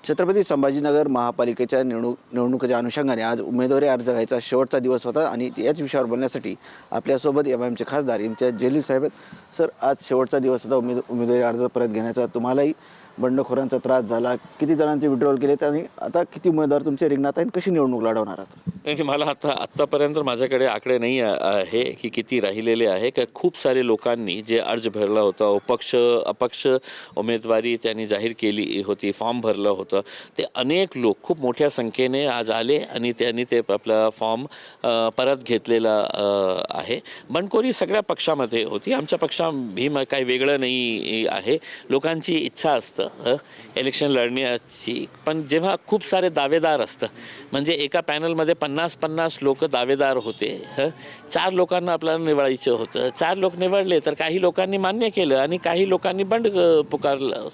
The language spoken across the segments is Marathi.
छत्रपती संभाजीनगर महापालिकेच्या निवडणुकीच्या अनुषंगाने आज उमेदवारी अर्ज घ्यायचा शेवटचा दिवस होता आणि याच विषयावर बोलण्यासाठी आपल्यासोबत एमआयएमचे खासदार इम्तियाज जलील साहेब आहेत. सर, आज शेवटचा दिवस होता उमेदवारी अर्ज परत घेण्याचा. तुम्हालाही बंडखोरांचा त्रास झाला, किती जणांचे विड्रॉल केलेत आणि आता किती उमेदवार तुमच्या रिंगणात आहेत, कशी निवडणूक लढवणार आहात? नाही, मला आत्तापर्यंत माझ्याकडे आकडे नाही आहे की किती राहिलेले आहे. का खूप सारे लोकांनी जे अर्ज भरला होता, अपक्ष उमेदवारी त्यांनी जाहीर केली होती, फॉर्म भरलं होतं, ते अनेक लोक खूप मोठ्या संख्येने आज आले आणि त्यांनी ते आपला फॉर्म परत घेतलेला आहे. बंडखोरी सगळ्या पक्षामध्ये होती, आमच्या पक्षात काही वेगळं नाही आहे. लोकांची इच्छा असतं इलेक्शन लढण्याची, पण जेव्हा खूप सारे दावेदार असतं, म्हणजे एका पॅनलमध्ये 50 लोक दावेदार होते. 4 लोकांना आपल्याला निवडायचं होतं. 4 लोक निवडले तर काही लोकांनी मान्य केलं आणि काही लोकांनी बंड पुकारलं.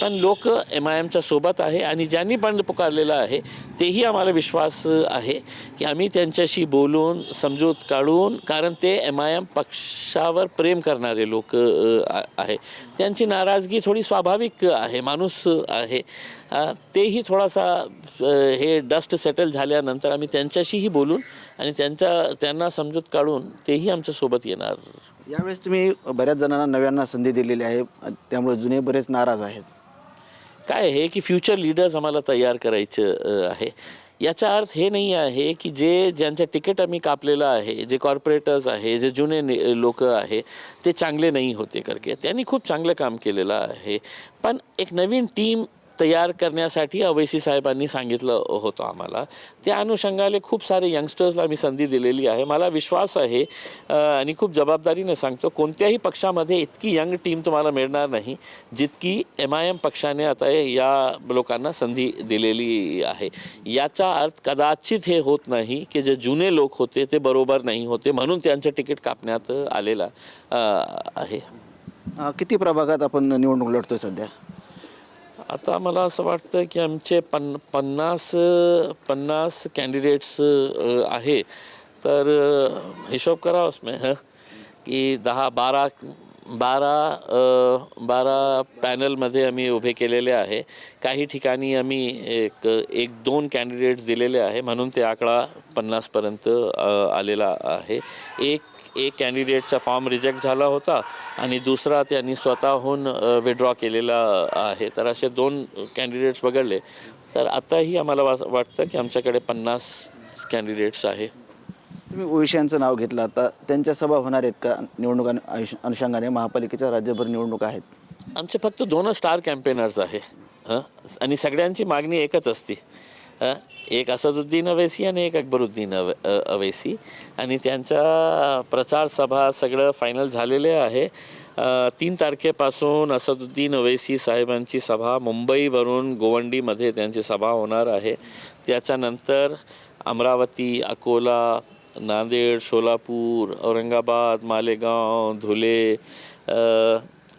पण लोक MIMच्या सोबत आहे आणि ज्यांनी बंड पुकारलेलं आहे तेही आम्हाला विश्वास आहे की आम्ही त्यांच्याशी बोलून समजूत काढून, कारण ते MIM पक्षावर प्रेम करणारे लोक आहे, त्यांची नाराजगी थोडी स्वाभाविक आहे, माणूस आहे. तेही थोडासा हे डस्ट सेटल झाल्यानंतर आम्ही त्यांच्याशीही बोलून आणि त्यांना समजूत काढून तेही आमच्यासोबत येणार. यावेळेस तुम्ही बऱ्याच जणांना नव्यांना संधी दिलेली आहे, त्यामुळे जुने बरेच नाराज आहेत. काय आहे की फ्युचर लीडर्स आम्हाला तयार करायचं आहे. याचा अर्थ हे नाही आहे की ज्यांचं तिकीट आम्ही कापलेलं आहे, जे कॉर्पोरेटर्स आहे, जे जुने लोक आहे, ते चांगले नाही होते करके. त्यांनी खूप चांगलं काम केलेलं आहे, पण एक नवीन टीम तयार करण्यासाठी अवैसी साहेबांनी सांगितलं होतं आम्हाला. त्या अनुषंगाने खूप सारे यंगस्टर्सला आम्ही संधी दिलेली आहे. मला विश्वास आहे आणि खूप जबाबदारीने सांगतो, कोणत्याही पक्षामध्ये इतकी यंग टीम तुम्हाला मिळणार नाही जितकी MIM पक्षाने आता या लोकांना संधी दिलेली आहे. याचा अर्थ कदाचित हे होत नाही की जे जुने लोक होते ते बरोबर नाही होते म्हणून त्यांचं तिकीट कापण्यात आलेलं आहे. किती प्रभागात आपण निवडणूक लढतोय सध्या? आता मला असं वाटतं की आमचे 50 कॅन्डिडेट्स आहे. तर हिशोब करा उसमें की 12 पॅनलमध्ये आम्ही उभे केलेले आहे. काही ठिकाणी आम्ही एक 2 कॅन्डिडेट्स दिलेले आहे म्हणून ते आकडा 50पर्यंत आलेला आहे. एक कॅन्डिडेटचा फॉर्म रिजेक्ट झाला होता आणि दुसरा त्यांनी स्वतःहून विड्रॉ केलेला आहे. तर असे 2 कॅन्डिडेट्स वगळले तर आताही आम्हाला वाटतं की आमच्याकडे 50 कॅन्डिडेट्स आहे. तुम्ही ओवेसींचं नाव घेतलं, आता त्यांच्या सभा होणार आहेत का निवडणुका अनुषंगाने? महापालिकेच्या राज्यभर निवडणूक आहेत. आमचे फक्त 2 स्टार कॅम्पेनर्स आहे आणि सगळ्यांची मागणी एकच असते. एक असदुद्दीन अवैसी आणि एक अकबरुद्दीन अवैसी, आणि त्यांचा प्रचार सभा सगळं फायनल झालेले आहे. 3 तारखेपासून असदुद्दीन अवैसी साहेबांची सभा मुंबईवरून गोवंडीमध्ये त्यांची सभा होणार आहे. त्याच्यानंतर अमरावती, अकोला, नांदेड, सोलापूर, औरंगाबाद, मालेगाव, धुळे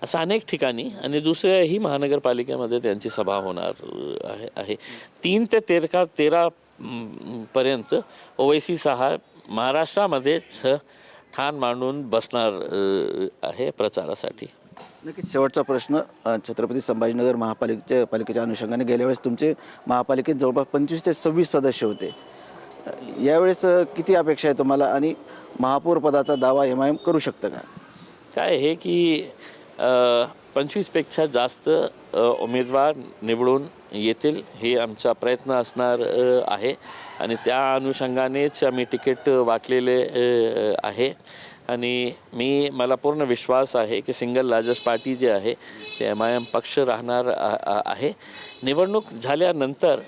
असं अनेक ठिकाणी आणि दुसऱ्याही महानगरपालिकेमध्ये त्यांची सभा होणार आहे. 3 ते 13 पर्यंत ओवैसी साहेब महाराष्ट्रामध्येच ठाण मांडून बसणार आहे प्रचारासाठी. नक्कीच शेवटचा प्रश्न, छत्रपती संभाजीनगर पालिकेच्या अनुषंगाने गेल्या वेळेस तुमचे महापालिकेत जवळपास 25 ते 26 सदस्य होते. यावेळेस किती अपेक्षा आहे तुम्हाला आणि महापौर पदाचा दावा MIM करू शकतं का? काय आहे की 25पेक्षा जास्त उमेदवार निवडून येतील हे आमचा प्रयत्न असणार आहे आणि त्या अनुषंगानेच आम्ही तिकीट वाटलेले आहे. आणि मला पूर्ण विश्वास आहे की सिंगल लार्जेस्ट पार्टी जे आहे ते MIM पक्ष राहणार आहे. निवडणूक झाल्यानंतर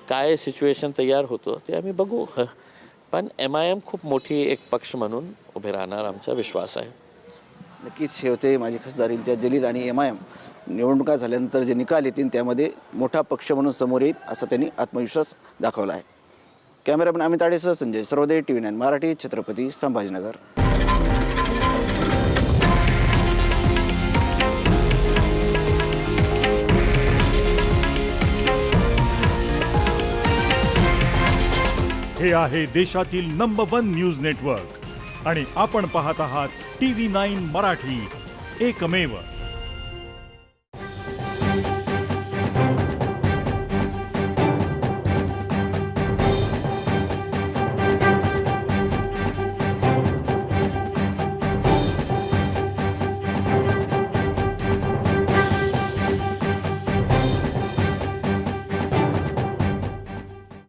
काय सिच्युएशन तयार होतं ते आम्ही बघू, पण MIM खूप मोठी एक पक्ष म्हणून उभे राहणार आमचा विश्वास आहे. नक्कीच हे होते माझे खासदार इम्तियाज जलील आणि MIM निवडणुका झाल्यानंतर जे निकाल येतील त्यामध्ये मोठा पक्ष म्हणून समोर येईल असा त्यांनी आत्मविश्वास दाखवला आहे. कॅमेरामॅन अमित आडेसह संजय सर्वोदय TV9 मराठी, छत्रपती संभाजीनगर. हे आहे देशातील नंबर 1 न्यूज नेटवर्क आणि आपण पाहत आहात TV9 मराठी, एकमेव.